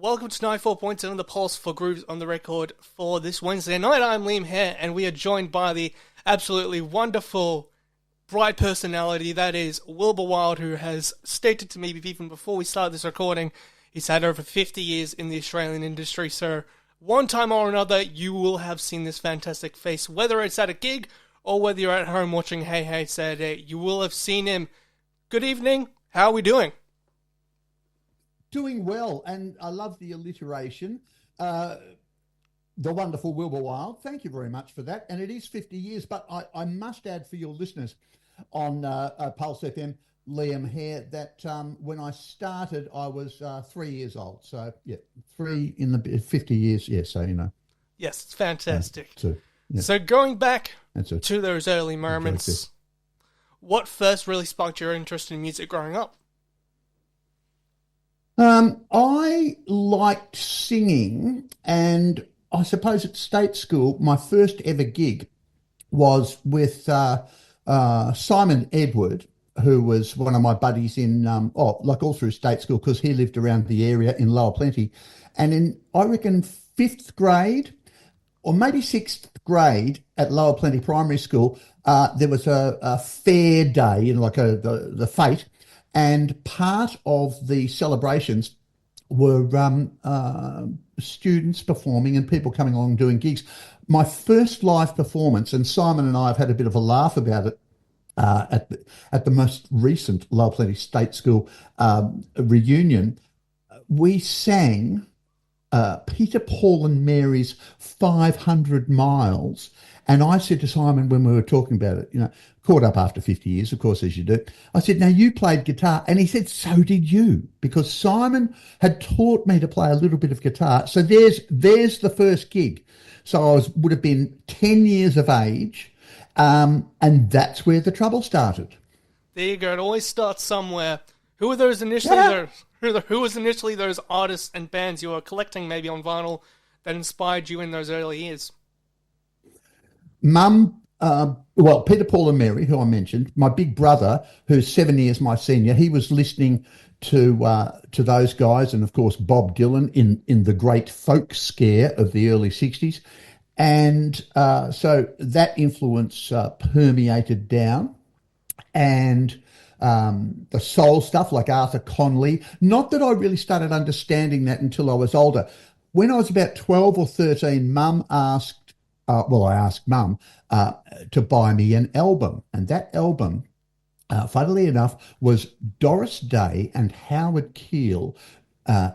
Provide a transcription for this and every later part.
Welcome to 94.7 on the Pulse for Grooves on the Record for this Wednesday night. I'm Liam Hare, and we are joined by the absolutely wonderful, bright personality that is Wilbur Wilde, who has stated to me even before we started this recording, he's had over 50 years in the Australian industry, so one time or another you will have seen this fantastic face, whether it's at a gig or whether you're at home watching Hey Hey Saturday, you will have seen him. Good evening, how are we doing? Doing well, and I love the alliteration. The wonderful Wilbur Wilde. Thank you very much for that. And it is 50 years, but I must add for your listeners on Pulse FM, Liam Hare, that when I started, I was 3 years old. So, yeah, 50 years, yeah, so you know. Yes, it's fantastic. Yeah. So going back to those early moments, what first really sparked your interest in music growing up? I liked singing, and I suppose at state school, my first ever gig was with Simon Edward, who was one of my buddies in, all through state school, because he lived around the area in Lower Plenty. And in, I reckon, 5th grade, or maybe 6th grade at Lower Plenty Primary School, there was a fair day, the fete, and part of the celebrations were students performing and people coming along doing gigs. My first live performance, and Simon and I have had a bit of a laugh about it at the most recent Lower Plenty State School reunion, we sang Peter, Paul and Mary's 500 Miles. And I said to Simon when we were talking about it, caught up after 50 years, of course, as you do, I said, now you played guitar. And he said, so did you, because Simon had taught me to play a little bit of guitar. So there's the first gig. So would have been 10 years of age. And that's where the trouble started. There you go. It always starts somewhere. Who were those initially? Who was initially those artists and bands you were collecting maybe on vinyl that inspired you in those early years? Mum, Peter, Paul and Mary, who I mentioned, my big brother, who's 7 years my senior, he was listening to those guys, and of course Bob Dylan in the great folk scare of the early 60s. And so that influence permeated down. And the soul stuff like Arthur Conley, not that I really started understanding that until I was older. When I was about 12 or 13, Mum asked, I asked Mum to buy me an album. And that album, funnily enough, was Doris Day and Howard Keel,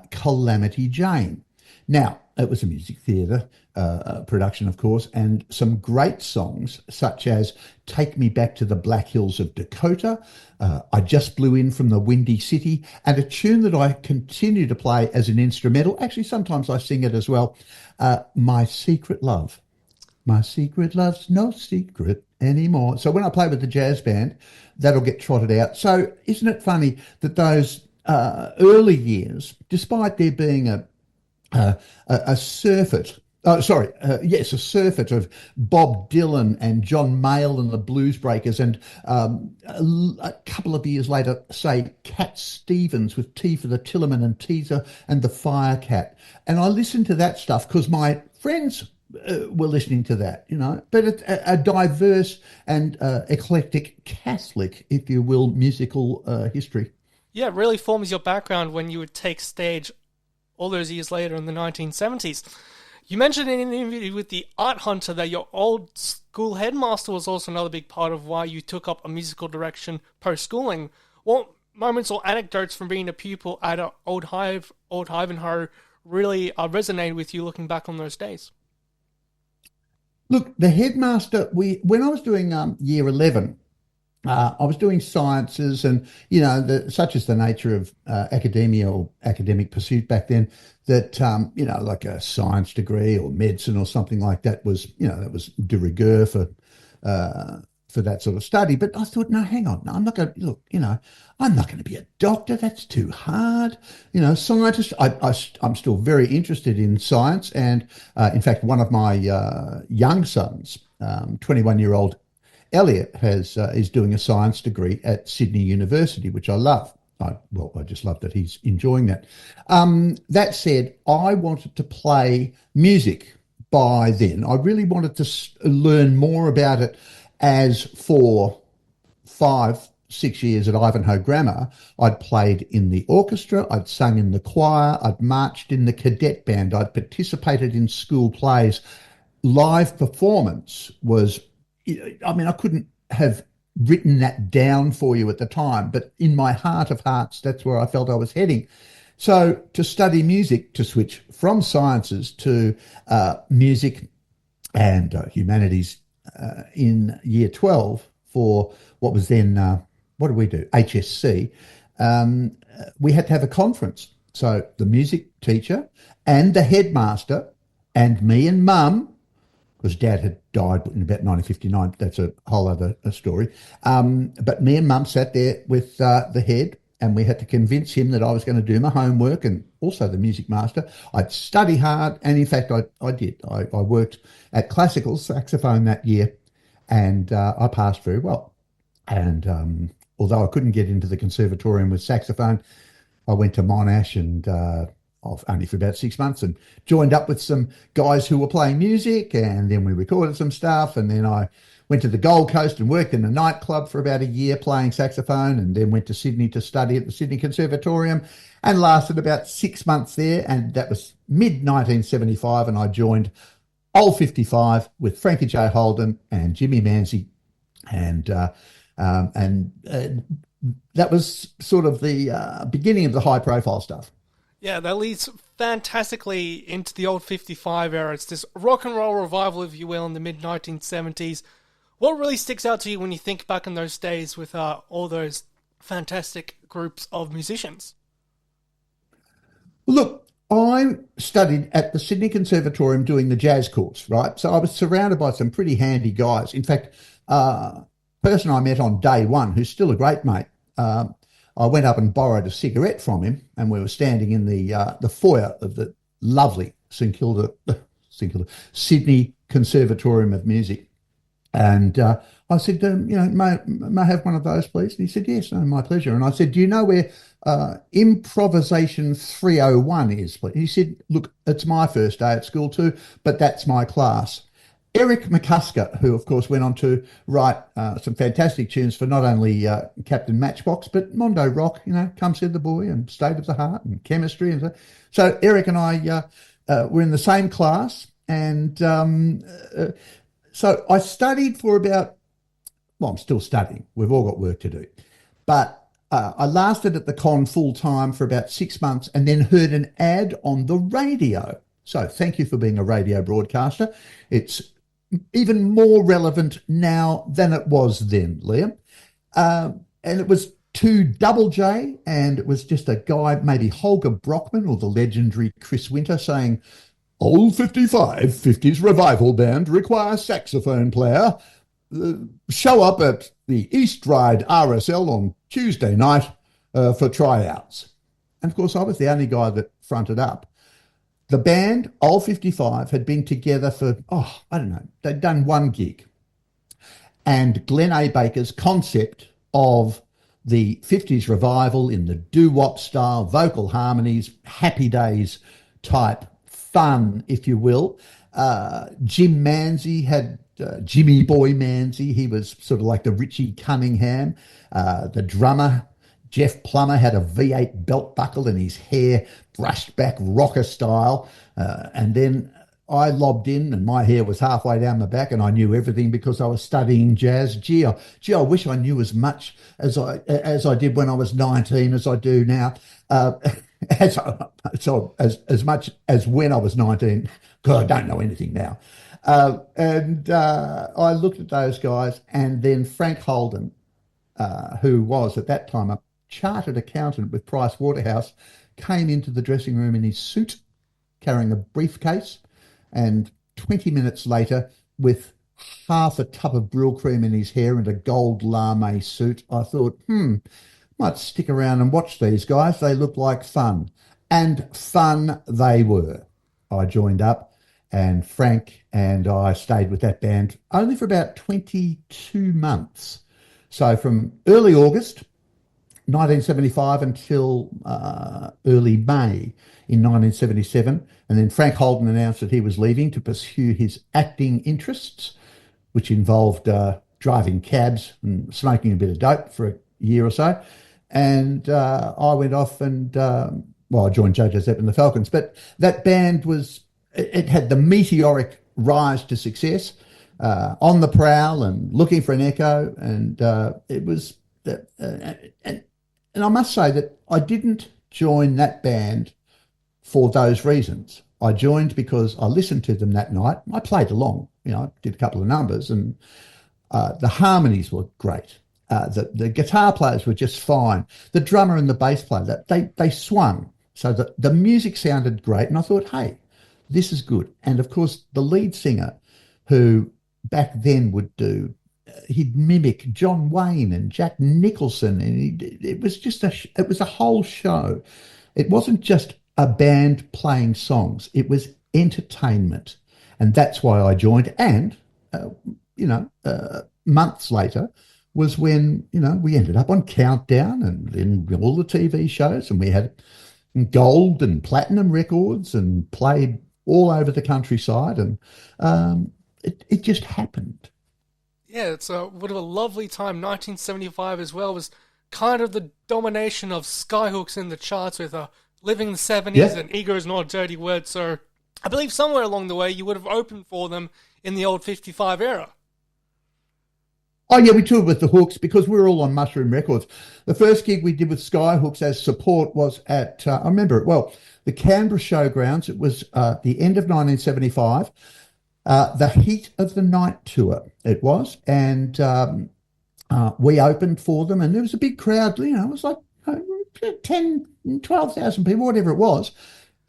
Calamity Jane. Now, it was a music theatre production, of course, and some great songs such as Take Me Back to the Black Hills of Dakota, I Just Blew In from the Windy City, and a tune that I continue to play as an instrumental. Actually, sometimes I sing it as well, My Secret Love. My secret love's no secret anymore. So when I play with the jazz band, that'll get trotted out. So isn't it funny that those early years, despite there being a surfeit of Bob Dylan and John Mayall and the Blues Breakers, and a couple of years later, say, Cat Stevens with T for the Tillerman and Teaser and the Firecat. And I listened to that stuff because my friends were listening to that, but it's a diverse and eclectic Catholic, if you will, musical history. Yeah, it really forms your background when you would take stage all those years later in the 1970s. You mentioned in an interview with the Art Hunter that your old school headmaster was also another big part of why you took up a musical direction post-schooling. What moments or anecdotes from being a pupil at Old Ivanhoe really resonated with you looking back on those days? Look, the headmaster, when I was doing year 11, I was doing sciences, and, such as the nature of academia or academic pursuit back then, that, like a science degree or medicine or something like that was, that was de rigueur for that sort of study. But I thought, no, hang on, no, I'm not going to, look, I'm not going to be a doctor. That's too hard. Scientist, I'm still very interested in science. And in fact, one of my young sons, 21-year-old Elliot, is doing a science degree at Sydney University, which I love. I just love that he's enjoying that. That said, I wanted to play music by then. I really wanted to learn more about it, as for 5, 6 years at Ivanhoe Grammar, I'd played in the orchestra, I'd sung in the choir, I'd marched in the cadet band, I'd participated in school plays. Live performance was, I mean, I couldn't have written that down for you at the time, but in my heart of hearts, that's where I felt I was heading. So to study music, to switch from sciences to music and humanities in year 12 for what was then, what did we do? HSC. We had to have a conference. So the music teacher and the headmaster and me and mum, because Dad had died in about 1959. That's a whole other story. But me and Mum sat there with the head, and we had to convince him that I was going to do my homework, and also the music master. I'd study hard, and in fact, I did. I worked at classical saxophone that year, and I passed very well. And although I couldn't get into the conservatorium with saxophone, I went to Monash and only for about 6 months, and joined up with some guys who were playing music, and then we recorded some stuff, and then I went to the Gold Coast and worked in a nightclub for about a year playing saxophone, and then went to Sydney to study at the Sydney Conservatorium and lasted about 6 months there, and that was mid-1975, and I joined Old 55 with Frankie J. Holden and Jimmy Manzi, and that was sort of the beginning of the high-profile stuff. Yeah, that leads fantastically into the Old 55 era. It's this rock and roll revival, if you will, in the mid-1970s. What really sticks out to you when you think back on those days with all those fantastic groups of musicians? Look, I studied at the Sydney Conservatorium doing the jazz course, right? So I was surrounded by some pretty handy guys. In fact, person I met on day one, who's still a great mate, I went up and borrowed a cigarette from him, and we were standing in the foyer of the lovely Sydney Conservatorium of Music. And I said, may I have one of those, please? And he said, yes, no, my pleasure. And I said, do you know where Improvisation 301 is, please? He said, look, it's my first day at school too, but that's my class. Eric McCusker, who of course went on to write some fantastic tunes for not only Captain Matchbox, but Mondo Rock, Come Said the Boy and State of the Heart and Chemistry. And so Eric and I were in the same class. And so I studied for I'm still studying. We've all got work to do. But I lasted at the con full time for about 6 months, and then heard an ad on the radio. So thank you for being a radio broadcaster. It's even more relevant now than it was then, Liam. And it was to Double J, and it was just a guy, maybe Holger Brockman or the legendary Chris Winter, saying, Old 55 50s revival band requires saxophone player. Show up at the East Ryde RSL on Tuesday night for tryouts. And of course, I was the only guy that fronted up. The band, Old 55, had been together for, I don't know, they'd done one gig. And Glenn A. Baker's concept of the 50s revival in the doo-wop style, vocal harmonies, happy days type fun, if you will. Jim Manzi had Jimmy Boy Manzi. He was sort of like the Richie Cunningham. The drummer, Jeff Plummer, had a V8 belt buckle and his hair brushed back rocker style. And then I lobbed in and my hair was halfway down my back and I knew everything because I was studying jazz. Gee, I wish I knew as much as I did when I was 19 as I do now. As much as when I was 19, because I don't know anything now. And I looked at those guys, and then Frank Holden, who was at that time a chartered accountant with Price Waterhouse, came into the dressing room in his suit, carrying a briefcase, and 20 minutes later, with half a tub of Brylcreem in his hair and a gold lame suit, I thought, might stick around and watch these guys. They look like fun. And fun they were. I joined up, and Frank and I stayed with that band only for about 22 months. So from early August 1975 until early May in 1977. And then Frank Holden announced that he was leaving to pursue his acting interests, which involved driving cabs and smoking a bit of dope for a year or so. And I went off and, I joined JoJo Zepp and the Falcons. But that band it had the meteoric rise to success, on the prowl and looking for an echo. And it was, and I must say that I didn't join that band for those reasons. I joined because I listened to them that night. I played along, I did a couple of numbers, and the harmonies were great. The guitar players were just fine. The drummer and the bass player, they swung. So the music sounded great. And I thought, hey, this is good. And of course, the lead singer, who back then would do, he'd mimic John Wayne and Jack Nicholson. And it was just it was a whole show. It wasn't just a band playing songs. It was entertainment. And that's why I joined. And, months later was when, we ended up on Countdown and in all the TV shows, and we had gold and platinum records and played all over the countryside. And it just happened. Yeah, it's a lovely time. 1975 as well was kind of the domination of Skyhooks in the charts with Living the 70s and Ego is Not a Dirty Word. So I believe somewhere along the way you would have opened for them in the old 55 era. Oh, yeah, we toured with the Hooks because we were all on Mushroom Records. The first gig we did with Skyhooks as support was at, I remember it well, the Canberra Showgrounds. It was the end of 1975, the Heat of the Night tour it was. And we opened for them, and there was a big crowd, it was like 10, 12,000 people, whatever it was.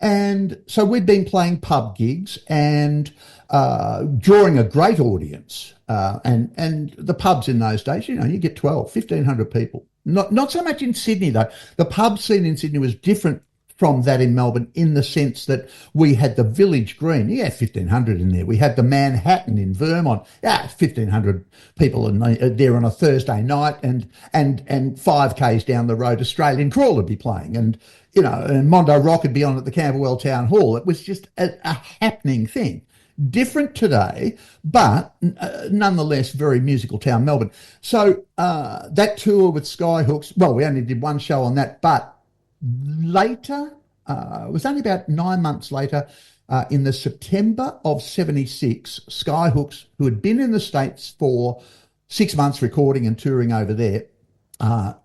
And so we'd been playing pub gigs and drawing a great audience. And the pubs in those days, you get 1,500 people. Not so much in Sydney, though. The pub scene in Sydney was different from that in Melbourne in the sense that we had the Village Green. 1,500 in there. We had the Manhattan in Vermont. 1,500 people there on a Thursday night, and 5Ks down the road, Australian Crawl would be playing. And Mondo Rock would be on at the Camberwell Town Hall. It was just a happening thing. Different today, but nonetheless very musical town, Melbourne. So that tour with Skyhooks, well, we only did one show on that, but later, it was only about 9 months later, in the September of 76, Skyhooks, who had been in the States for 6 months recording and touring over there,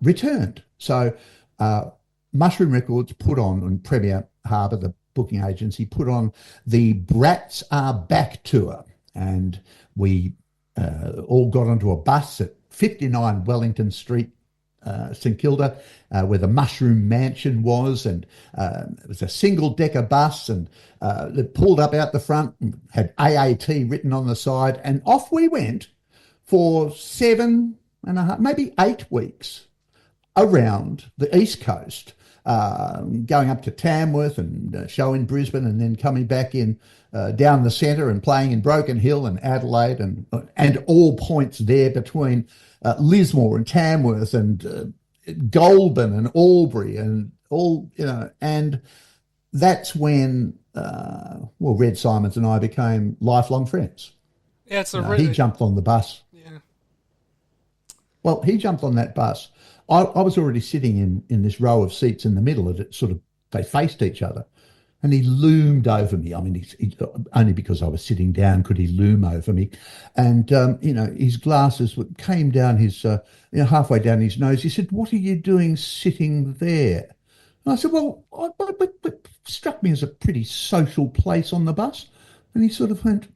returned. So Mushroom Records put on, and Premier Harbour, the booking agency, put on the Brats Are Back tour, and we all got onto a bus at 59 Wellington Street, St Kilda, where the Mushroom Mansion was, and it was a single-decker bus, and it pulled up out the front and had AAT written on the side, and off we went for 7.5, maybe 8 weeks around the East Coast, going up to Tamworth and show in Brisbane, and then coming back in down the centre and playing in Broken Hill and Adelaide and all points there between Lismore and Tamworth and Goulburn and Albury and all, and that's when, Red Symons and I became lifelong friends. Yeah, He jumped on the bus. Yeah. Well, he jumped on that bus. I was already sitting in this row of seats in the middle of it, they faced each other, and he loomed over me. I mean, he only because I was sitting down could he loom over me. And, his glasses came down his, halfway down his nose. He said, "What are you doing sitting there?" And I said, "Well, it struck me as a pretty social place on the bus." And he sort of went,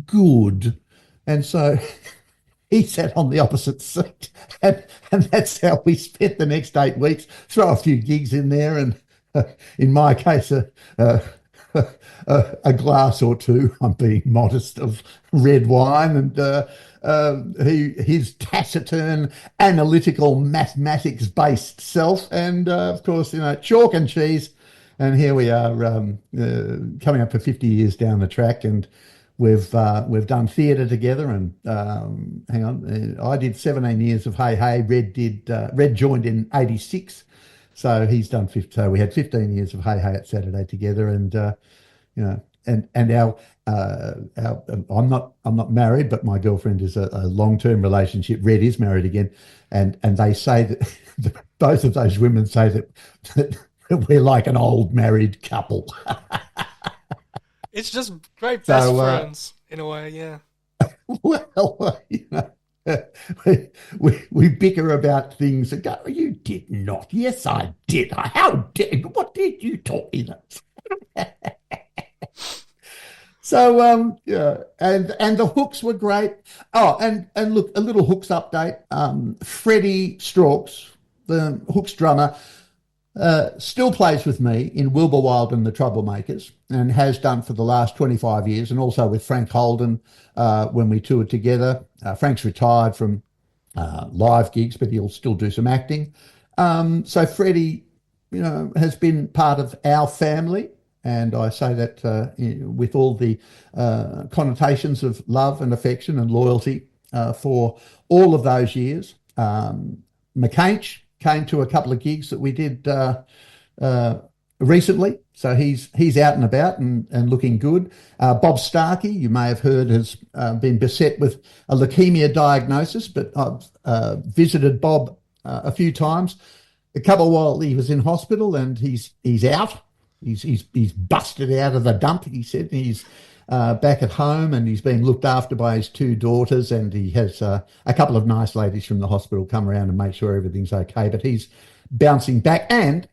good. And so he sat on the opposite seat, and that's how we spent the next 8 weeks. Throw a few gigs in there, and in my case, a glass or two, I'm being modest, of red wine, and his taciturn, analytical, mathematics-based self, and of course, chalk and cheese. And here we are, coming up for 50 years down the track, and we've done theatre together, and hang on, I did 17 years of Hey Hey. Red joined in '86, so he's done 50. So we had 15 years of Hey Hey at Saturday together, and and our I'm not married, but my girlfriend is a long-term relationship. Red is married again, and they say that both of those women say that we're like an old married couple. It's just great best friends in a way, yeah. Well, we bicker about things and go, "You did not." "Yes, I did." "How did? What did you talk me?" So yeah, and the hooks were great. Oh, and look, a little hooks update. Freddie Strauchs, the hooks drummer, still plays with me in Wilbur Wilde and the Troublemakers, and has done for the last 25 years, and also with Frank Holden when we toured together. Frank's retired from live gigs, but he'll still do some acting. So Freddie, has been part of our family, and I say that with all the connotations of love and affection and loyalty for all of those years. McCainch came to a couple of gigs that we did recently, so he's out and about and looking good. Bob Starkey, you may have heard, has been beset with a leukemia diagnosis, but I've visited Bob a few times. A couple while he was in hospital, and he's out. He's busted out of the dump. He said he's back at home, and he's being looked after by his two daughters, and he has a couple of nice ladies from the hospital come around and make sure everything's okay. But he's bouncing back and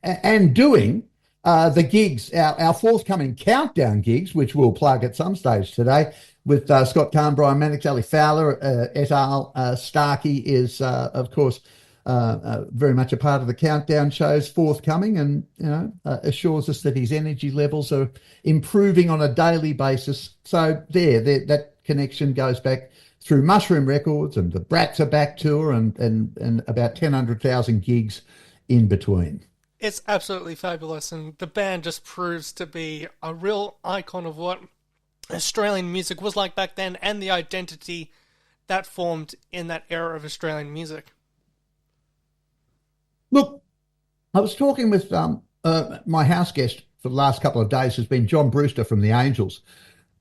doing the gigs, our forthcoming countdown gigs, which we'll plug at some stage today with Scott Kahn, Brian Mannix, Ali Fowler et al. Starkey is, of course, very much a part of the countdown shows forthcoming, and assures us that his energy levels are improving on a daily basis. So there that connection goes back through Mushroom Records and the Brats Are Back tour, and about 10,000 gigs in between. It's absolutely fabulous, and the band just proves to be a real icon of what Australian music was like back then, and the identity that formed in that era of Australian music. Look, I was talking with my house guest for the last couple of days, has been John Brewster from the Angels.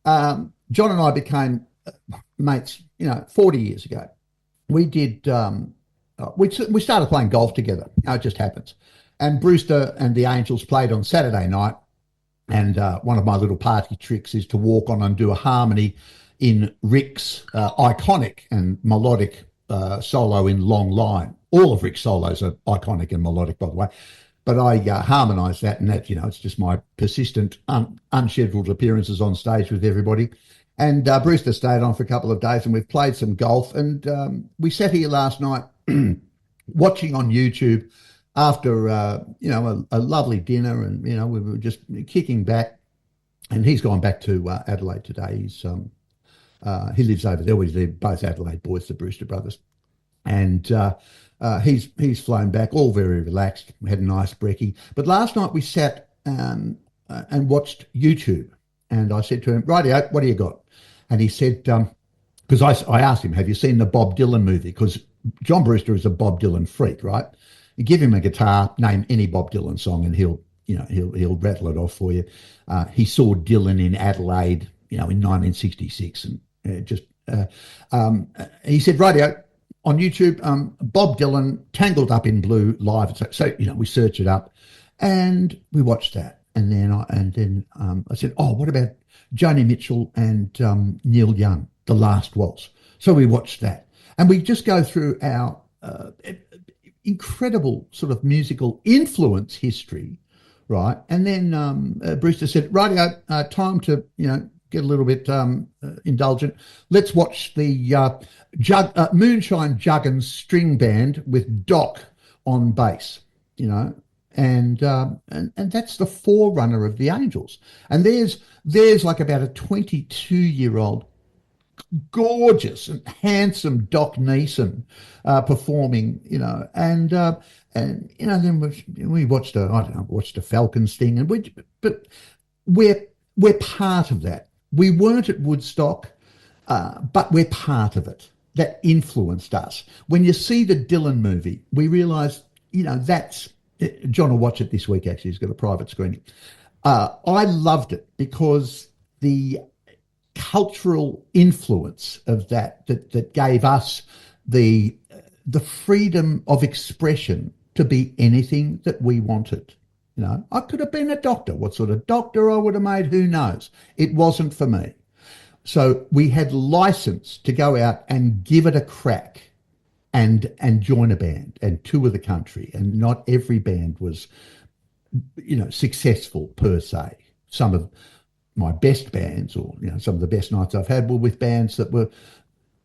John and I became mates, 40 years ago. We did, we started playing golf together. It just happens. And Brewster and the Angels played on Saturday night. And one of my little party tricks is to walk on and do a harmony in Rick's iconic and melodic solo in Long Line. All of Rick's solos are iconic and melodic, by the way. But I harmonised that, and that, it's just my persistent, unscheduled appearances on stage with everybody. And Brewster stayed on for a couple of days, and we've played some golf. And we sat here last night watching on YouTube after, a lovely dinner, and, we were just kicking back. And he's gone back to Adelaide today. He lives over there. They're both Adelaide boys, the Brewster brothers. And he's flown back, all very relaxed. We had a nice brekkie. But last night we sat and watched YouTube. And I said to him, "Rightio, what do you got?" And he said, because I asked him, "Have you seen the Bob Dylan movie?" Because John Brewster is a Bob Dylan freak, right? You give him a guitar, name any Bob Dylan song, and he'll rattle it off for you. He saw Dylan in Adelaide, in 1966, and he said, "Rightio, on YouTube, Bob Dylan, Tangled Up in Blue live." So we searched it up, and we watched that, and then I said, "Oh, what about Joni Mitchell and Neil Young, The Last Waltz?" So we watched that, and we just go through our incredible sort of musical influence history, right? And then Brewster said, "Rightio, time to get a little bit indulgent. Let's watch the Moonshine Juggins String Band with Doc on bass, and that's the forerunner of the Angels. And there's like about a 22-year-old, gorgeous and handsome Doc Neeson performing, and then we watched watched a Falcons thing, but we're part of that. We weren't at Woodstock, but we're part of it. That influenced us. When you see the Dylan movie, we realise, that's... John will watch it this week, actually. He's got a private screening. I loved it because the cultural influence of that gave us the freedom of expression to be anything that we wanted. I could have been a doctor. What sort of doctor I would have made, who knows? It wasn't for me. So we had license to go out and give it a crack and join a band and tour the country. And not every band was, successful per se. Some of my best bands, or some of the best nights I've had, were with bands that were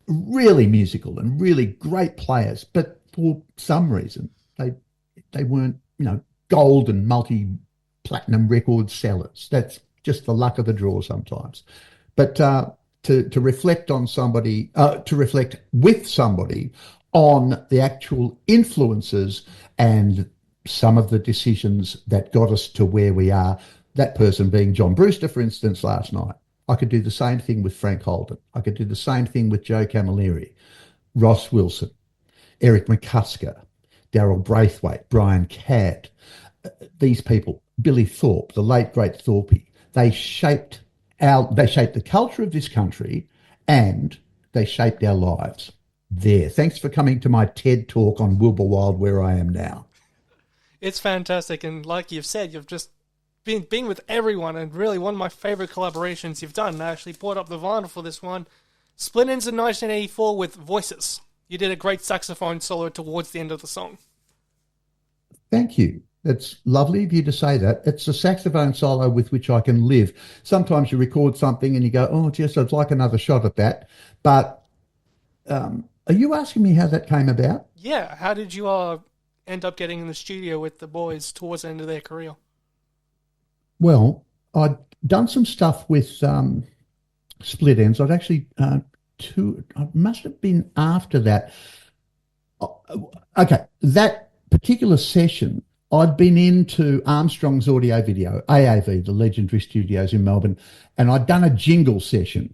really musical and really great players, but for some reason they weren't, gold and multi-platinum record sellers. That's just the luck of the draw sometimes. But to reflect on somebody, to reflect with somebody on the actual influences and some of the decisions that got us to where we are, that person being John Brewster, for instance, last night. I could do the same thing with Frank Holden. I could do the same thing with Joe Camilleri, Ross Wilson, Eric McCusker, Daryl Braithwaite, Brian Cadd. These people, Billy Thorpe, the late great Thorpe, they shaped the culture of this country, and they shaped our lives. There. Thanks for coming to my TED talk on Wilbur Wilde, where I am now. It's fantastic, and like you've said, you've just been with everyone, and really one of my favourite collaborations you've done. I actually brought up the vinyl for this one. Split Ends in 1984 with Voices. You did a great saxophone solo towards the end of the song. Thank you. It's lovely of you to say that. It's a saxophone solo with which I can live. Sometimes you record something and you go, oh, geez, I'd like another shot at that. But are you asking me how that came about? Yeah. How did you end up getting in the studio with the boys towards the end of their career? Well, I'd done some stuff with Split Ends. I'd actually, it must have been after that. Okay, that particular session, I'd been into Armstrong's Audio Video, AAV, the legendary studios in Melbourne, and I'd done a jingle session,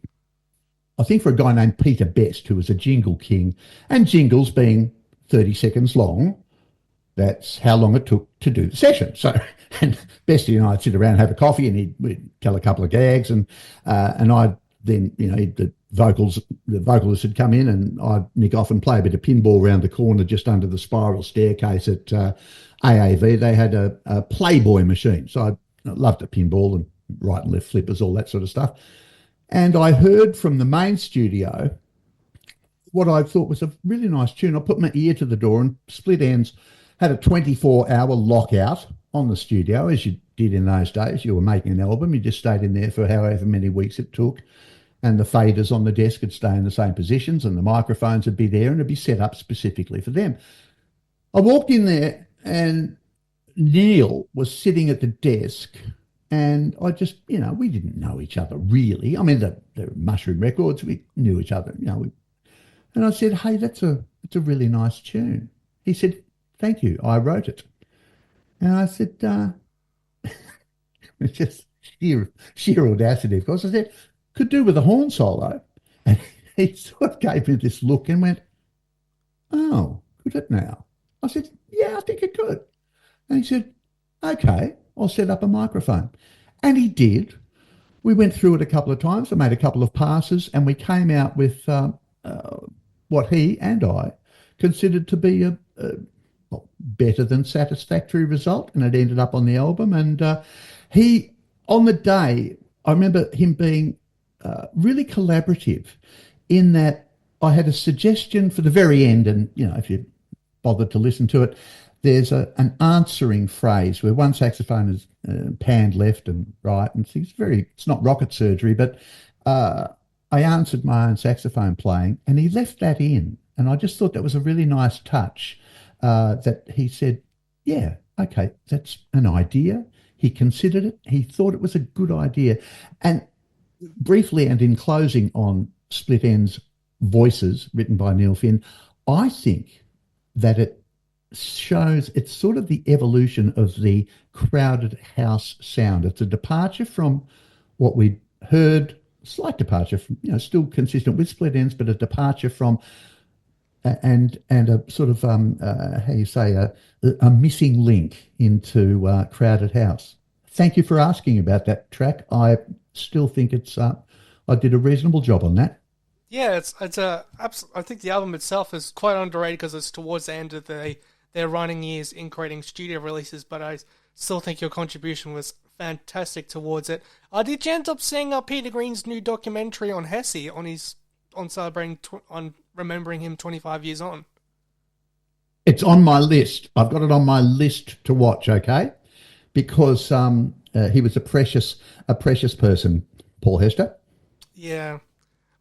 I think for a guy named Peter Best, who was a jingle king, and jingles being 30 seconds long, that's how long it took to do the session. So, and Bestie and I'd sit around and have a coffee, and we'd tell a couple of gags, and I'd then, the vocalist would come in, and I'd nick off and play a bit of pinball around the corner just under the spiral staircase at AAV. They had a Playboy machine, so I loved the pinball and right and left flippers, all that sort of stuff. And I heard from the main studio what I thought was a really nice tune. I put my ear to the door, and Split Ends had a 24-hour lockout on the studio, as you did in those days. You were making an album, you just stayed in there for however many weeks it took, and the faders on the desk would stay in the same positions, and the microphones would be there, and it'd be set up specifically for them. I walked in there, and Neil was sitting at the desk, and I just, we didn't know each other really. I mean, the Mushroom Records, we knew each other, and I said, hey, it's a really nice tune. He said, thank you, I wrote it. And I said, it's just sheer audacity, of course. I said, could do with a horn solo. And he sort of gave me this look and went, oh, could it now? I said, yeah, I think it could. And he said, okay, I'll set up a microphone. And he did. We went through it a couple of times. I made a couple of passes, and we came out with what he and I considered to be a better than satisfactory result, and it ended up on the album. And he, on the day, I remember him being really collaborative in that I had a suggestion for the very end, and, if you bothered to listen to it, there's an answering phrase where one saxophone is panned left and right, and it's not rocket surgery, but I answered my own saxophone playing, and he left that in, and I just thought that was a really nice touch, that he said, yeah, okay, that's an idea. He considered it. He thought it was a good idea. And briefly, and in closing on Split Ends Voices, written by Neil Finn, I think that it shows, it's sort of the evolution of the crowded house sound. It's a departure from what we'd heard slight departure from, still consistent with Split Ends, but a departure from and a sort of how you say a missing link into Crowded House. Thank you for asking about that track. I still think I did a reasonable job on that. Yeah, I think the album itself is quite underrated because it's towards the end of their running years in creating studio releases, but I still think your contribution was fantastic towards it. Did you end up seeing Peter Green's new documentary on Hesse on celebrating on remembering him 25 years on? It's on my list. I've got it on my list to watch. Okay, because he was a precious person, Paul Hester. Yeah.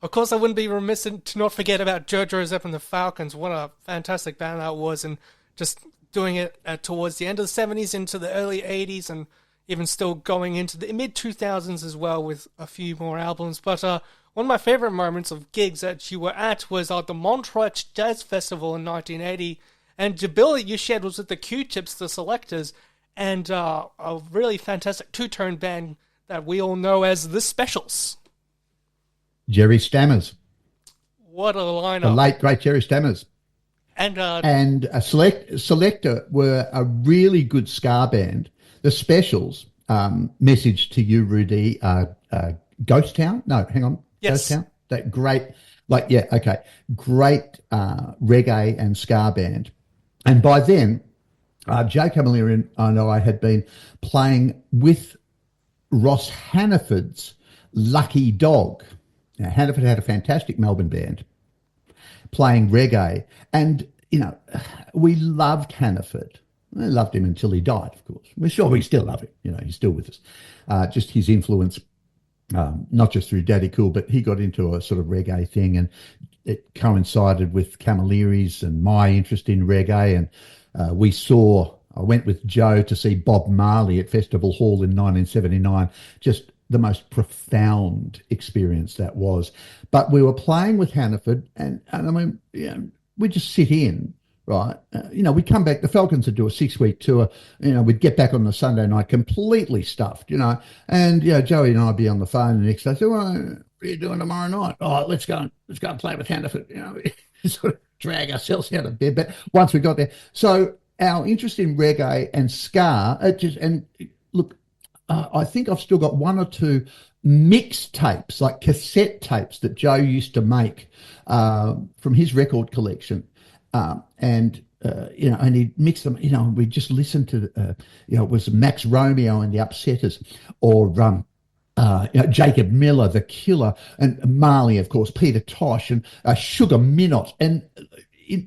Of course, I wouldn't be remiss to not forget about Jojo Zep and the Falcons. What a fantastic band that was, and just doing it towards the end of the 70s into the early 80s, and even still going into the mid-2000s as well with a few more albums. But one of my favourite moments of gigs that you were at was the Montreux Jazz Festival in 1980, and the bill that you shared was with the Q-Tips, the Selectors, and a really fantastic two-tone band that we all know as the Specials. Jerry Stammers. What a lineup. The late, great Jerry Stammers. And a Selector were a really good ska band. The Specials, message to you, Rudy, Ghost Town? No, hang on. Yes. Ghost Town? That great, great reggae and ska band. And by then, Joe Camilleri, I know I had been playing with Ross Hannaford's Lucky Dog. Now, Hannaford had a fantastic Melbourne band playing reggae, and, we loved Hannaford. I loved him until he died, of course. We're sure we still love him. He's still with us. Just his influence, not just through Daddy Cool, but he got into a sort of reggae thing, and it coincided with Camilleri's and my interest in reggae. And I went with Joe to see Bob Marley at Festival Hall in 1979. Just the most profound experience that was. But we were playing with Hannaford, and I mean, we'd just sit in, right? We'd come back, the Falcons would do a 6-week tour, we'd get back on the Sunday night completely stuffed, and, Joey and I'd be on the phone the next day, say, well, what are you doing tomorrow night? Oh, let's go and play with Hannaford, sort of drag ourselves out of bed. But once we got there, so our interest in reggae and ska, look, I think I've still got one or two mixtapes, like cassette tapes that Joe used to make from his record collection. And he'd mix them, we'd just listen to, it was Max Romeo and the Upsetters, or, Jacob Miller, The Killer, and Marley, of course, Peter Tosh, and Sugar Minott. And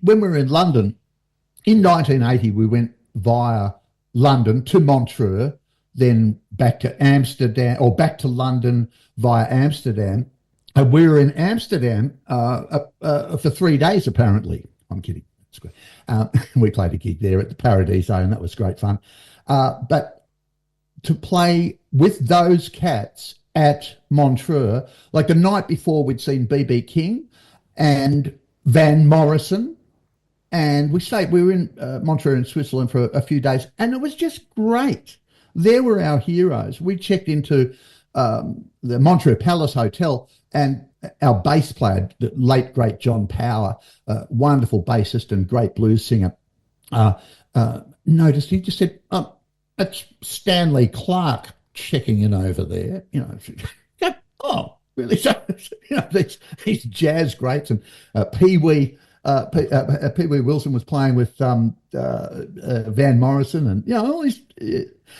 when we were in London, in 1980, we went via London to Montreux, then back to Amsterdam, or back to London via Amsterdam. And we were in Amsterdam for 3 days, apparently. I'm kidding. It's great. We played a gig there at the Paradiso, and that was great fun. But to play with those cats at Montreux, like the night before, we'd seen B.B. King and Van Morrison, and we were in Montreux in Switzerland for a few days, and it was just great. There were our heroes. We checked into the Montreux Palace Hotel, and our bass player, the late, great John Power, wonderful bassist and great blues singer, noticed, he just said, oh, that's Stanley Clarke checking in over there. Oh, really? So, these jazz greats, and Pee Wee Wilson was playing with Van Morrison, and all these.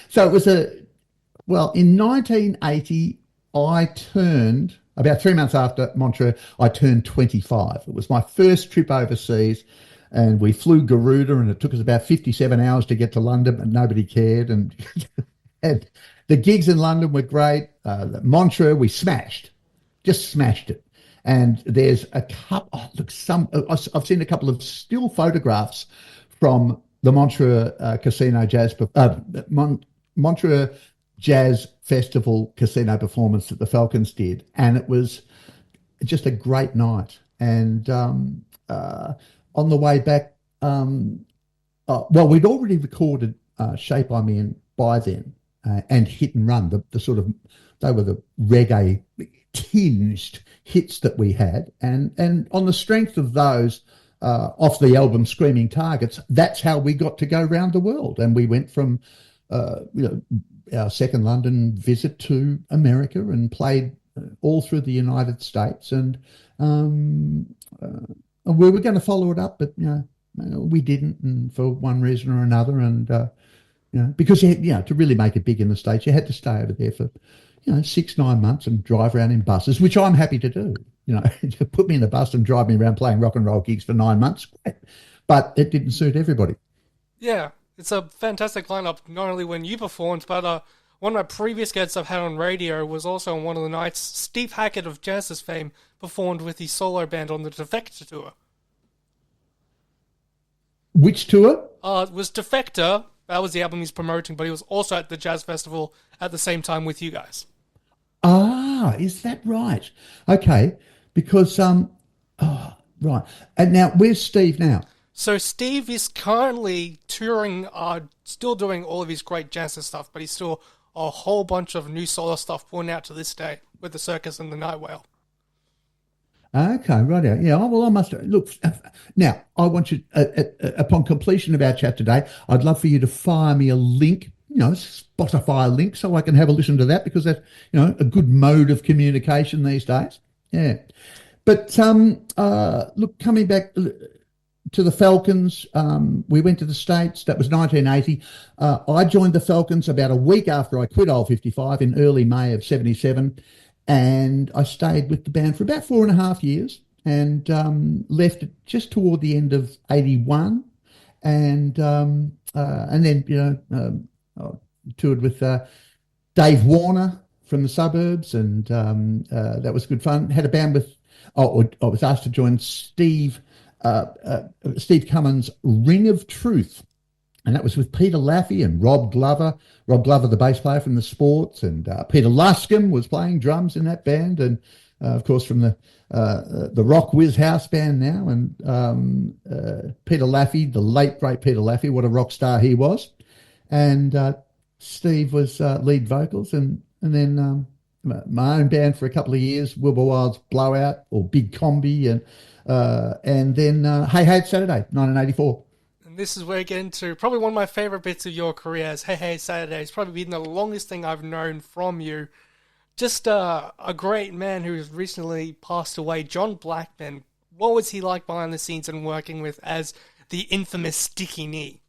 So it was in 1980, I turned, about 3 months after Montreux, I turned 25. It was my first trip overseas, and we flew Garuda, and it took us about 57 hours to get to London, but nobody cared. And, and the gigs in London were great. Montreux, we just smashed it. And there's a couple, I've seen a couple of still photographs from the Montreux Montreux Jazz Festival casino performance that the Falcons did, and it was just a great night. And on the way back, we'd already recorded Shape I'm In by then, and Hit and Run, the sort of, they were the reggae tinged hits that we had, and on the strength of those, off the album Screaming Targets, that's how we got to go around the world. And we went from our second London visit to America and played all through the United States, and we were going to follow it up, but we didn't, and for one reason or another. And because to really make it big in the States, you had to stay over there for 6-9 months and drive around in buses, which I'm happy to do. Put me in a bus and drive me around playing rock and roll gigs for 9 months, great. But it didn't suit everybody. Yeah, it's a fantastic lineup, not only when you performed, but one of my previous guests I've had on radio was also on one of the nights. Steve Hackett of Genesis fame performed with his solo band on the Defector tour. Which tour? It was Defector. That was the album he's promoting, but he was also at the Jazz Festival at the same time with you guys. Ah, is that right? Okay, because right. And now, where's Steve now? So Steve is currently touring, still doing all of his great jazz stuff, but he's still a whole bunch of new solo stuff born out to this day with the Circus and the Night Whale. Okay, right out. Yeah, well, I must look now. I want you, upon completion of our chat today, I'd love for you to fire me a link, Spotify link, so I can have a listen to that, because that's a good mode of communication these days. Yeah, but look, coming back to the Falcons, we went to the States. That was 1980. I joined the Falcons about a week after I quit Old 55 in early May of 77. And I stayed with the band for about 4.5 years, and left it just toward the end of 81. And then, I toured with Dave Warner from the Suburbs, and that was good fun. Had a band with, I was asked to join Steve Cummins' Ring of Truth. And that was with Peter Laffey and Rob Glover. Rob Glover, the bass player from the Sports, and Peter Luscombe was playing drums in that band, and of course from the Rock Whiz House band now. And Peter Laffey, the late great Peter Laffey, what a rock star he was. And Steve was lead vocals, and then my own band for a couple of years, Wilbur Wilde's Blowout or Big Combi, and then Hey Hey It's Saturday, 1984. And this is where I get into probably one of my favourite bits of your career as Hey Hey Saturday. It's probably been the longest thing I've known from you. Just a great man who's recently passed away, John Blackman. What was he like behind the scenes and working with as the infamous Sticky Knee?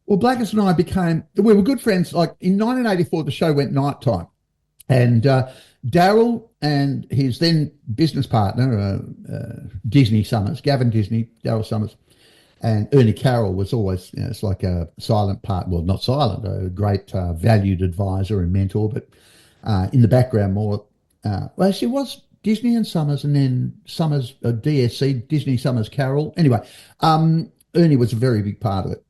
Well, Blackus and I we were good friends. Like in 1984, the show went nighttime. And Daryl and his then business partner, Disney Summers, Gavin Disney, Daryl Summers, and Ernie Carroll was always, it's like a silent part, well, not silent, a great valued advisor and mentor, but in the background more, well, actually it was Disney and Summers, and then Summers, DSC, Disney Summers Carroll. Anyway, Ernie was a very big part of it.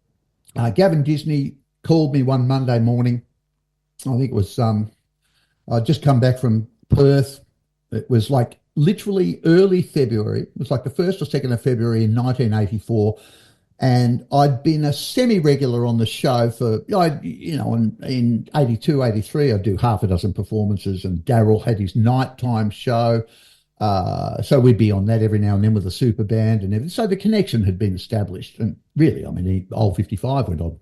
Gavin Disney called me one Monday morning. I think it was, I'd just come back from Perth. It was like literally early February. It was like the 1st or 2nd of February in 1984. And I'd been a semi-regular on the show for, in 82, 83, I'd do half a dozen performances, and Daryl had his nighttime show. So we'd be on that every now and then with a super band and everything. So the connection had been established. And really, the Old 55 went on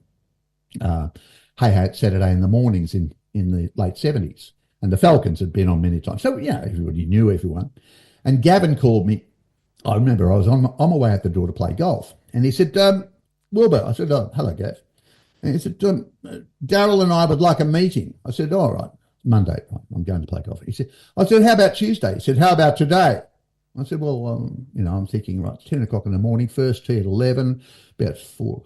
Hey Hey It's Saturday in the mornings in the late 70s. And the Falcons had been on many times. So, everybody knew everyone. And Gavin called me. I remember I was on my way out the door to play golf. And he said, Wilbur. I said, oh, hello, Gav. And he said, Daryl and I would like a meeting. I said, all right, Monday. I'm going to play golf. I said, how about Tuesday? He said, how about today? I said, well, I'm thinking, right, 10 o'clock in the morning, first tee at 11, about 4.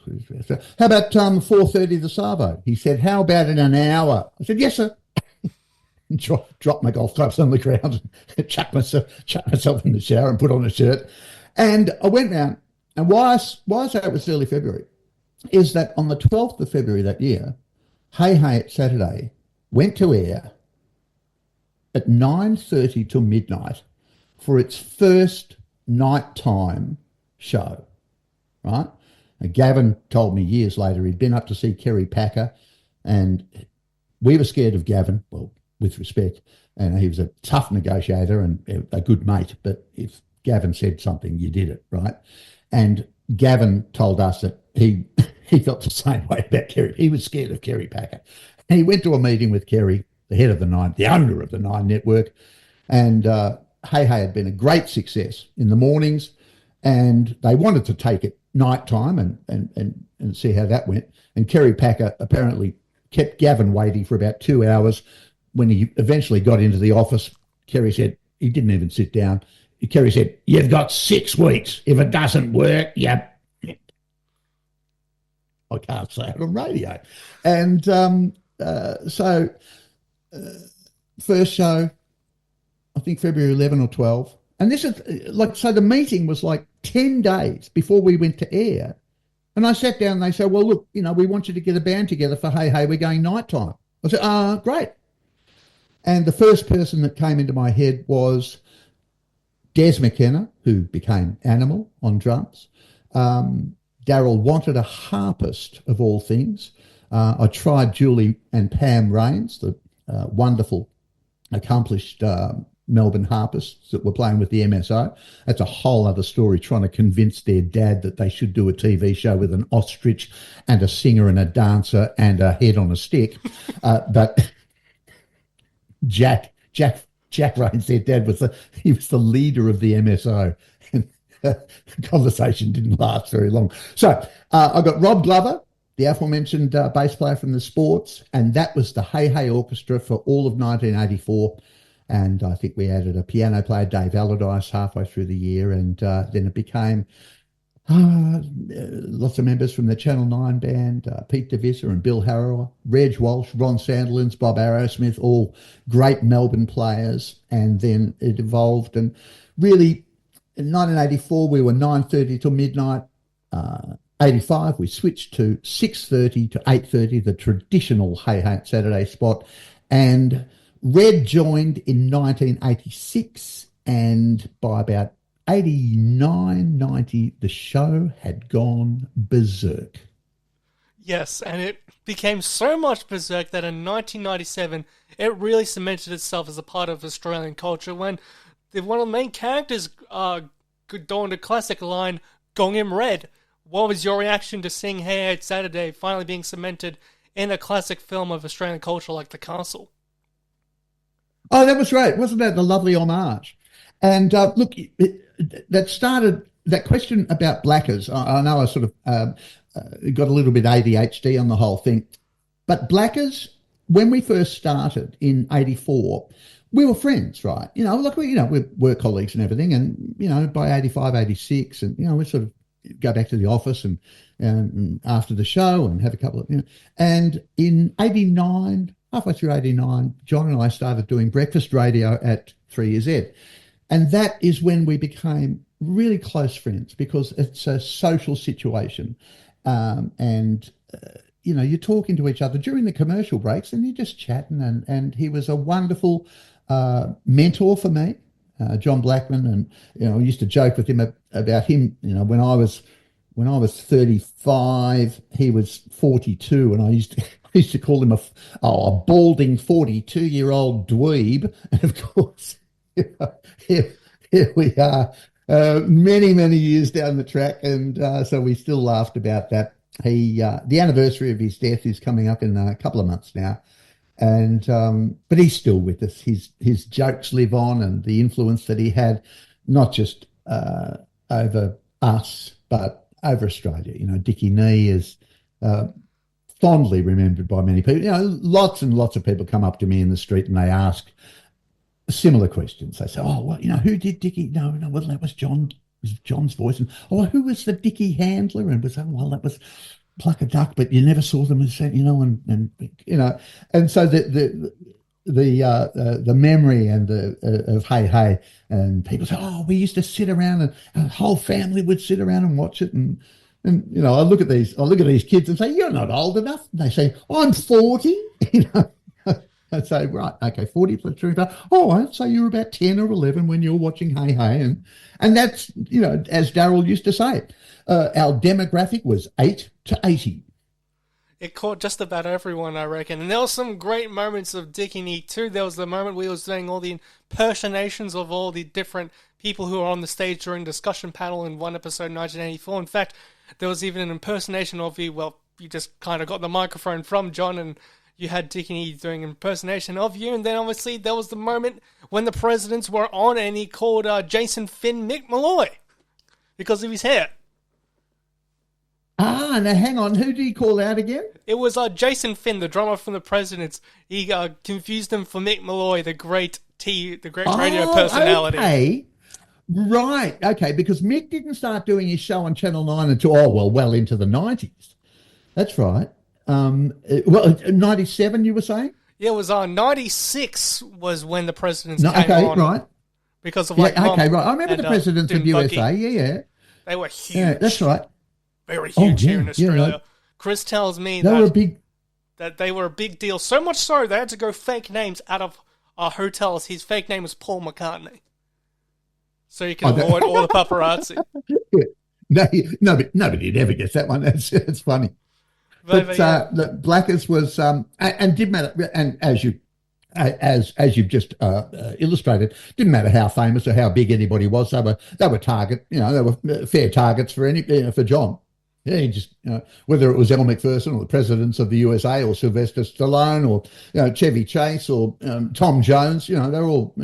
How about 4:30 the Savo? He said, how about in an hour? I said, yes, sir. Drop my golf clubs on the ground and chuck myself in the shower and put on a shirt. And I went round. And why I say it was early February is that on the 12th of February that year, Hey Hey It's Saturday went to air at 9:30 till midnight for its first nighttime show, right? And Gavin told me years later he'd been up to see Kerry Packer, and we were scared of Gavin, well, with respect, And he was a tough negotiator and a good mate. But if Gavin said something, you did it, right? And Gavin told us that he felt the same way about Kerry. He was scared of Kerry Packer. And he went to a meeting with Kerry, the head of the Nine, the owner of the Nine Network, and Hey Hey had been a great success in the mornings, and they wanted to take it nighttime and see how that went. And Kerry Packer apparently kept Gavin waiting for about 2 hours. When he eventually got into the office, Kerry said, he didn't even sit down. Kerry said, "You've got 6 weeks. If it doesn't work, I can't say it on radio." And first show, I think February 11 or 12. And this is so the meeting was like 10 days before we went to air. And I sat down and they said, "Well, look, we want you to get a band together for Hey Hey, we're going nighttime." I said, "Great." And the first person that came into my head was Des McKenna, who became Animal on drums. Daryl wanted a harpist of all things. I tried Julie and Pam Raines, the wonderful, accomplished Melbourne harpists that were playing with the MSO. That's a whole other story, trying to convince their dad that they should do a TV show with an ostrich and a singer and a dancer and a head on a stick. But Jack Raines, their dad, was the leader of the MSO. And the conversation didn't last very long. So I got Rob Glover, the aforementioned bass player from the Sports, and that was the Hey Hey Orchestra for all of 1984. And I think we added a piano player, Dave Allardyce, halfway through the year, and then it became lots of members from the Channel 9 band, Pete DeVissa and Bill Harrower, Reg Walsh, Ron Sandilands, Bob Arrowsmith, all great Melbourne players. And then it evolved, and really in 1984 we were 9:30 till midnight. 85 we switched to 6:30 to 8:30, the traditional Hey Hey Saturday spot. And Red joined in 1986, and by about 89, 90, the show had gone berserk. Yes, and it became so much berserk that in 1997, it really cemented itself as a part of Australian culture when one of the main characters donned a classic line, "Gong him red." What was your reaction to seeing Hey Hey Saturday finally being cemented in a classic film of Australian culture like The Castle? Oh, that was great. Wasn't that the lovely homage? And look, that started, that question about blackers. I know I sort of got a little bit ADHD on the whole thing. But blackers, when we first started in 84, we were friends, right? We were colleagues and everything. And, by 85, 86, and, we sort of go back to the office and after the show and have a couple of, And in 89, halfway through 89, John and I started doing breakfast radio at 3UZ. And that is when we became really close friends, because it's a social situation. You're talking to each other during the commercial breaks and you're just chatting. And he was a wonderful mentor for me, John Blackman. And, I used to joke with him about him, when I was 35, he was 42, and I used to call him a balding 42-year-old dweeb. And of course, here we are, many, many years down the track. And so we still laughed about that. The anniversary of his death is coming up in a couple of months now. And but he's still with us. His jokes live on, and the influence that he had, not just over us, but over Australia. Dickie Nee is fondly remembered by many people. Lots and lots of people come up to me in the street and they ask similar questions. They say, who did Dickie? No, well, that was John. It was John's voice. And, who was the Dickie handler? And was, that was Pluck a Duck, but you never saw them as, and so the memory and of Hey Hey, and people say, we used to sit around and the whole family would sit around and watch it. And I look at these kids and say, "You're not old enough." And they say, "I'm 40." I'd say, "Right, okay, 40 plus 25. I'd say you were about 10 or 11 when you were watching Hey Hey." And that's, as Daryl used to say, our demographic was 8 to 80. It caught just about everyone, I reckon. And there were some great moments of Dickie too. There was the moment we was doing all the impersonations of all the different people who were on the stage during discussion panel in one episode 1984. In fact, there was even an impersonation of you. Well, you just kind of got the microphone from John and you had Dickie doing an impersonation of you. And then obviously there was the moment when the presidents were on and he called Jason Finn Mick Malloy because of his hair. Ah, now hang on. Who did he call out again? It was Jason Finn, the drummer from the Presidents. He confused him for Mick Malloy, the great radio personality. Okay. Right. Okay, because Mick didn't start doing his show on Channel 9 until, well into the 90s. That's right. 97, you were saying? Yeah, it was 96 was when the Presidents came on. Right. Because of right. I remember the Presidents of USA. Yeah. They were huge. Yeah, that's right. Very huge here in Australia. Yeah. Chris tells me that they were a big deal. So much so they had to go fake names out of our hotels. His fake name was Paul McCartney. So you can avoid all the paparazzi. Nobody ever gets that one. That's funny. But Blackers was and did matter, and as you've just illustrated, didn't matter how famous or how big anybody was. They were target. They were fair targets for John. Yeah, he just whether it was Elle Macpherson or the presidents of the USA or Sylvester Stallone or Chevy Chase or Tom Jones. They're all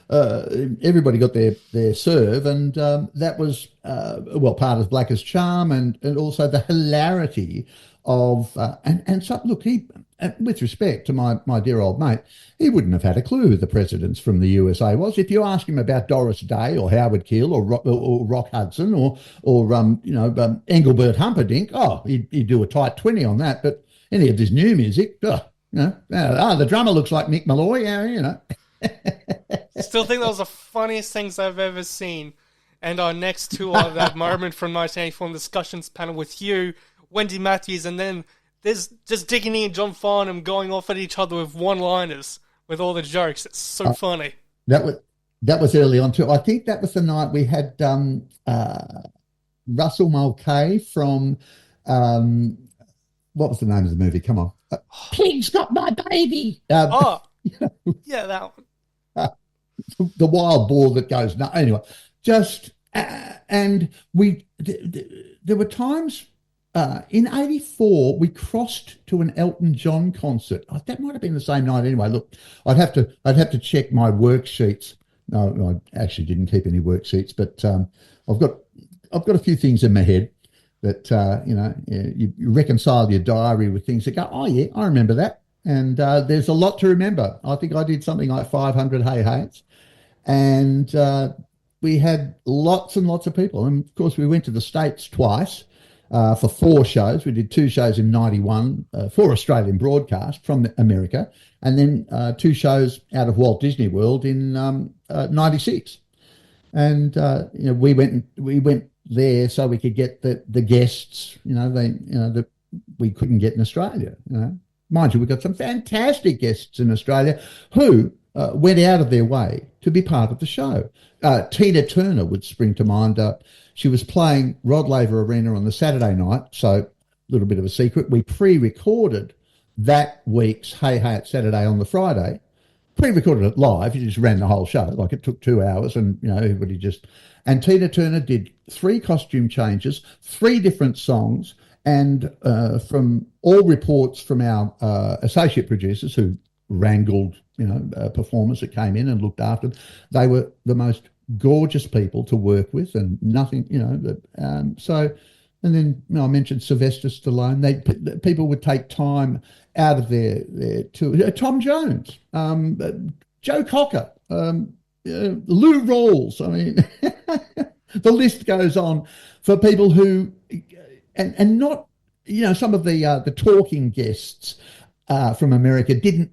everybody got their serve, and that was part of Blacker's charm and also the hilarity of and so look, he with respect to my dear old mate, he wouldn't have had a clue who the presidents from the USA was. If you ask him about Doris Day or Howard Keel or Rock Hudson or Engelbert Humperdinck, he'd do a tight 20 on that. But any of this new music, the drummer looks like Mick Malloy, Still think that was the funniest things I've ever seen. And our next two are that moment from 1984 discussions panel with you, Wendy Matthews, and then there's just Dickie and John Farnham going off at each other with one-liners with all the jokes. It's so funny. That was early on too. I think that was the night we had Russell Mulcahy from what was the name of the movie? Come on, Pig's Got My Baby. Yeah, that one. The wild boar that goes nuts. Anyway, just and there were times. In '84, we crossed to an Elton John concert. That might have been the same night. Anyway, look, I'd have to check my worksheets. No, I actually didn't keep any worksheets, but I've got a few things in my head that you reconcile your diary with things that go, oh yeah, I remember that, and there's a lot to remember. I think I did something like 500 hey-hays, and we had lots and lots of people, and of course we went to the States twice. For 4 shows. We did 2 shows in 91 for Australian broadcast from America, and then 2 shows out of Walt Disney World in 96. And we went there so we could get the guests that we couldn't get in Australia. Mind you, we got some fantastic guests in Australia who went out of their way to be part of the show. Tina Turner would spring to mind. She was playing Rod Laver Arena on the Saturday night, so a little bit of a secret. We pre-recorded that week's Hey Hey It's Saturday on the Friday, pre-recorded it live. You just ran the whole show. Like it took 2 hours and, everybody just... And Tina Turner did 3 costume changes, 3 different songs, and from all reports from our associate producers who wrangled, performers that came in and looked after them, they were the most gorgeous people to work with, and nothing, so. And then I mentioned Sylvester Stallone. People would take time out of their tour. Tom Jones, Joe Cocker, Lou Rawls. I mean, the list goes on for people who, and not, some of the talking guests from America didn't.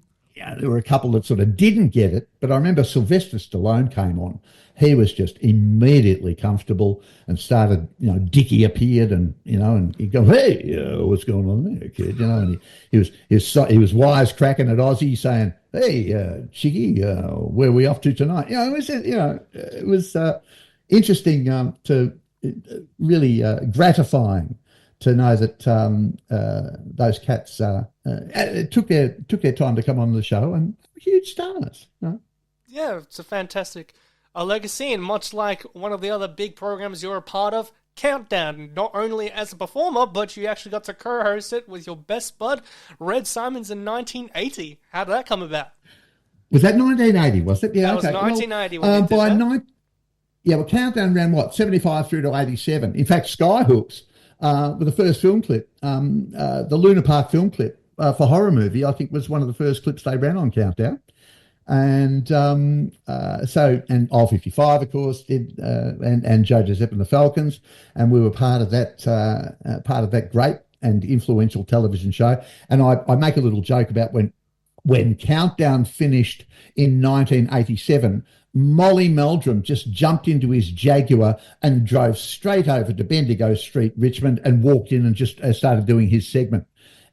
There were a couple that sort of didn't get it, but I remember Sylvester Stallone came on. He was just immediately comfortable and started, Dickie appeared and he'd go, hey, what's going on there, kid? And he was wisecracking at Aussie saying, hey, Chickie, where are we off to tonight? It was interesting to really gratifying to know that those cats took their time to come on the show, and huge stars. You know? Yeah, it's a fantastic legacy, and much like one of the other big programs you're a part of, Countdown, not only as a performer, but you actually got to co-host it with your best bud, Red Symons, in 1980. How did that come about? Was that 1980, was it? Yeah, that okay. was 1980 when you did that. Yeah, well, Countdown ran, 75 through to 87. In fact, Skyhooks were the first film clip, the Luna Park film clip for horror movie, I think was one of the first clips they ran on Countdown. And and R55, of course, did, and Joe Giuseppe and the Falcons, and we were part of that great and influential television show. And I make a little joke about when Countdown finished in 1987, Molly Meldrum just jumped into his Jaguar and drove straight over to Bendigo Street, Richmond, and walked in and just started doing his segment.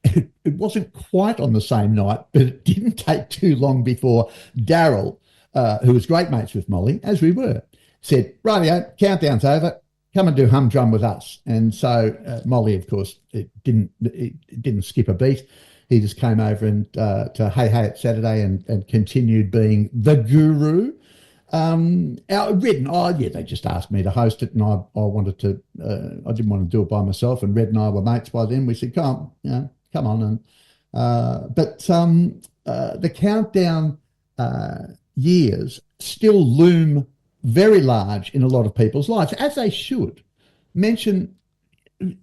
It wasn't quite on the same night, but it didn't take too long before Daryl, who was great mates with Molly, as we were, said, "Rightio, Countdown's over. Come and do Humdrum with us." And so Molly, of course, it didn't skip a beat. He just came over and to Hey Hey It's Saturday and continued being the guru. They just asked me to host it, and I wanted to. I didn't want to do it by myself. And Red and I were mates by then. We said, "Come on." And the Countdown years still loom very large in a lot of people's lives, as they should. Mention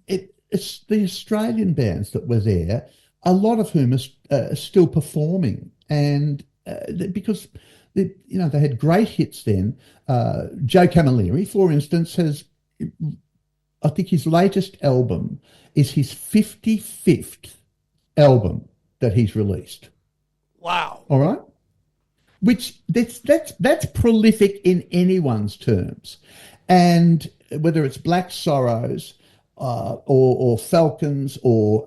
it's the Australian bands that were there, a lot of whom are still performing, and because they had great hits then. Joe Camilleri, for instance, I think his latest album is his 55th album that he's released. Wow. All right? Which that's prolific in anyone's terms. And whether it's Black Sorrows or Falcons or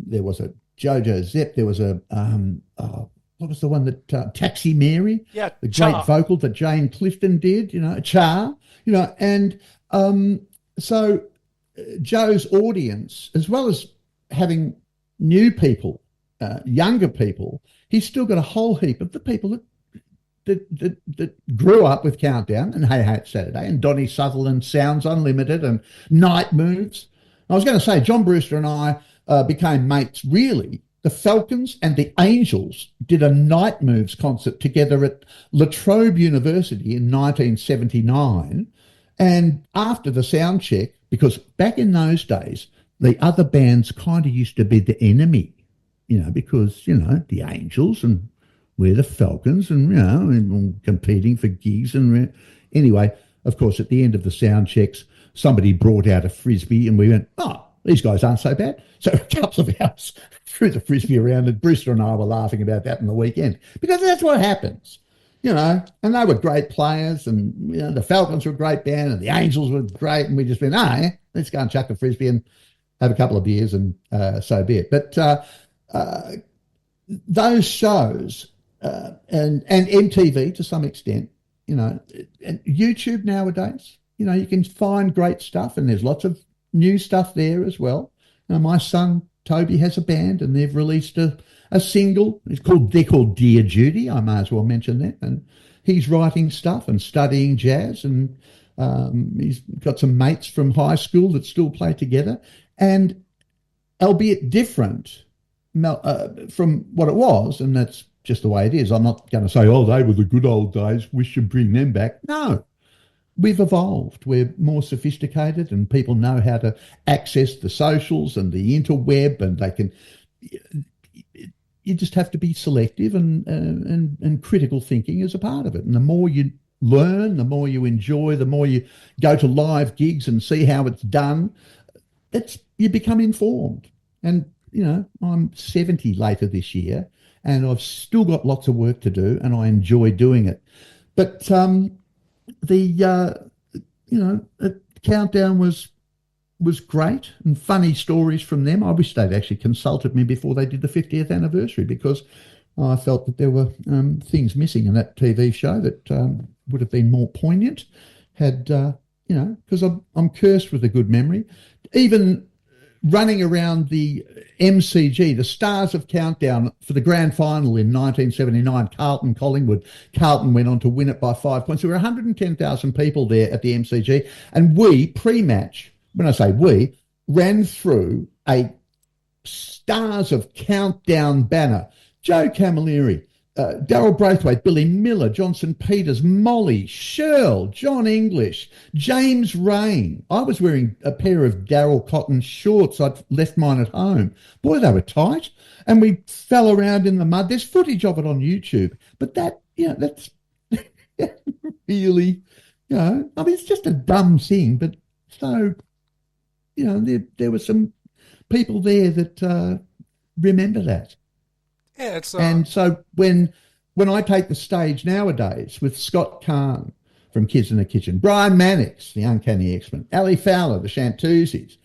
there was a Jojo Zepp, there was a what was the one that Taxi Mary? Yeah, the Char. Great vocal that Jane Clifton did, Char, and so Joe's audience, as well as having new people, younger people, he's still got a whole heap of the people that grew up with Countdown and Hey Hey It's Saturday and Donny Sutherland, Sounds Unlimited and Night Moves. I was going to say, John Brewster and I became mates, really. The Falcons and the Angels did a Night Moves concert together at La Trobe University in 1979. And after the sound check, because back in those days, the other bands kind of used to be the enemy, because, the Angels and we're the Falcons and, competing for gigs. And anyway, of course, at the end of the sound checks, somebody brought out a Frisbee and we went, oh, these guys aren't so bad. So a couple of hours threw the Frisbee around, and Brewster and I were laughing about that in the weekend because that's what happens, and they were great players, and the Falcons were a great band and the Angels were great, and we just went, let's go and chuck the Frisbee and have a couple of beers and so be it. But those shows and MTV to some extent, and YouTube nowadays, you can find great stuff, and there's lots of new stuff there as well. My son Toby has a band, and they've released a single. They're called Dear Judy. I may as well mention that. And he's writing stuff and studying jazz, and he's got some mates from high school that still play together. And albeit different from what it was, and that's just the way it is. I'm not going to say, they were the good old days, we should bring them back. No. We've evolved. We're more sophisticated, and people know how to access the socials and the interweb, and they can. You just have to be selective, and critical thinking is a part of it. And the more you learn, the more you enjoy, the more you go to live gigs and see how it's done. You become informed. And I'm 70 later this year, and I've still got lots of work to do, and I enjoy doing it. But the Countdown was great, and funny stories from them. I wish they'd actually consulted me before they did the 50th anniversary, because I felt that there were things missing in that TV show that would have been more poignant had, because I'm cursed with a good memory. Even running around the MCG, the Stars of Countdown, for the grand final in 1979, Carlton Collingwood. Carlton went on to win it by 5 points. There were 110,000 people there at the MCG. And we, pre-match, when I say we, ran through a Stars of Countdown banner. Joe Camilleri, Darryl Braithwaite, Billy Miller, Johnson Peters, Molly, Shirl, John English, James Rain. I was wearing a pair of Darryl cotton shorts. I'd left mine at home. Boy, they were tight. And we fell around in the mud. There's footage of it on YouTube. But that's really, I mean, it's just a dumb thing. But so, there were some people there that remember that. Yeah, it's and so when I take the stage nowadays with Scott Kahn from Kids in the Kitchen, Brian Mannix, the Uncanny X-Men, Ali Fowler, the Shantuzis,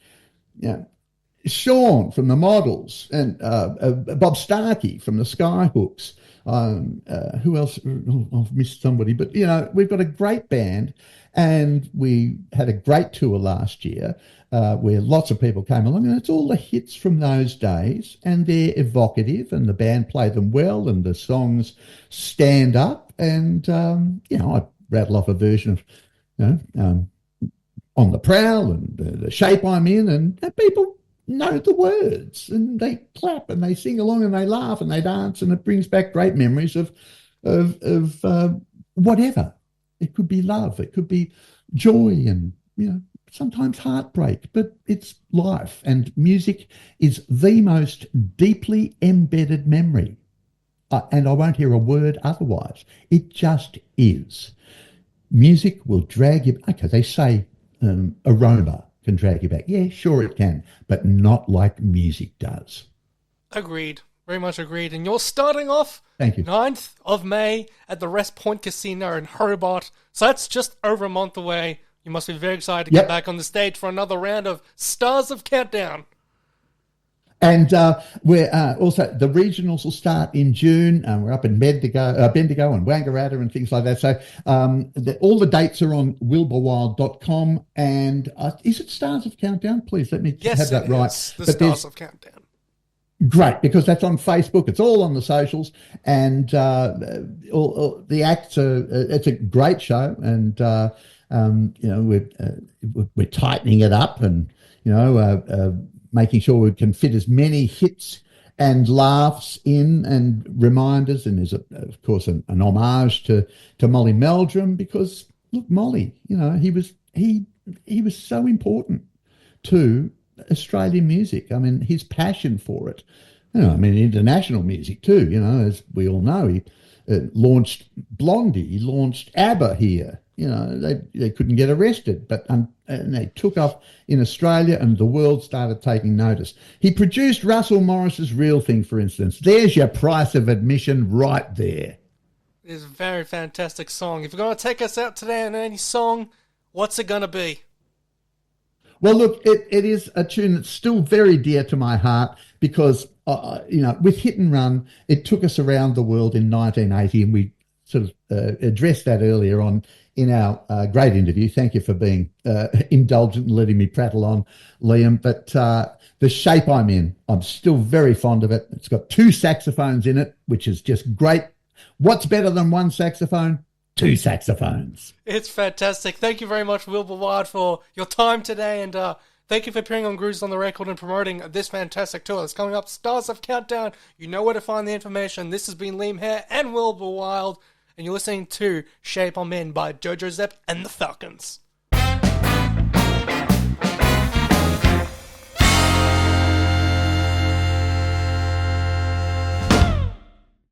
Sean from the Models, and Bob Starkey from the Skyhooks. Who else? Oh, I've missed somebody, but we've got a great band, and we had a great tour last year where lots of people came along, and it's all the hits from those days, and they're evocative, and the band play them well, and the songs stand up, and I rattle off a version of On the Prowl and the Shape I'm In, and people know the words, and they clap and they sing along and they laugh and they dance, and it brings back great memories of whatever. It could be love, it could be joy, and sometimes heartbreak, but it's life, and music is the most deeply embedded memory, and I won't hear a word otherwise. It just is. Music will drag you. Okay, they say aroma can drag you back. Yeah, sure it can, but not like music does. Agreed. Very much agreed. And you're starting off Thank you. 9th of May at the REST Point Casino in Hobart. So that's just over a month away. You must be very excited to get back on the stage for another round of Stars of Countdown. And we're also, the regionals will start in June. We're up in Bendigo and Wangaratta and things like that. So all the dates are on wilburwilde.com. And is it Stars of Countdown? Please let me have that right. Yes, the Stars of Countdown. Great, because that's on Facebook. It's all on the socials, and all the acts are. It's a great show, and we're tightening it up, and making sure we can fit as many hits and laughs in, and reminders. And there's of course an homage to Molly Meldrum, because look, Molly, he was so important to Australian music. I mean, his passion for it. International music too. As we all know, he launched Blondie. He launched ABBA here. They couldn't get arrested, but and they took off in Australia, and the world started taking notice. He produced Russell Morris's Real Thing, for instance. There's your price of admission right there. It's a very fantastic song. If you're going to take us out today on any song, what's it going to be? Well, look, it is a tune that's still very dear to my heart, because, with Hit and Run, it took us around the world in 1980, and we sort of addressed that earlier on in our great interview. Thank you for being indulgent and letting me prattle on, Liam. But The Shape I'm In, I'm still very fond of it. It's got 2 saxophones in it, which is just great. What's better than 1 saxophone? 2 saxophones. It's fantastic. Thank you very much, Wilbur Wilde, for your time today, and thank you for appearing on Grooves on the Record and promoting this fantastic tour that's coming up. Stars of Countdown. You know where to find the information. This has been Liam Hare and Wilbur Wilde, and you're listening to Shape I'm In by Jojo Zepp and the Falcons.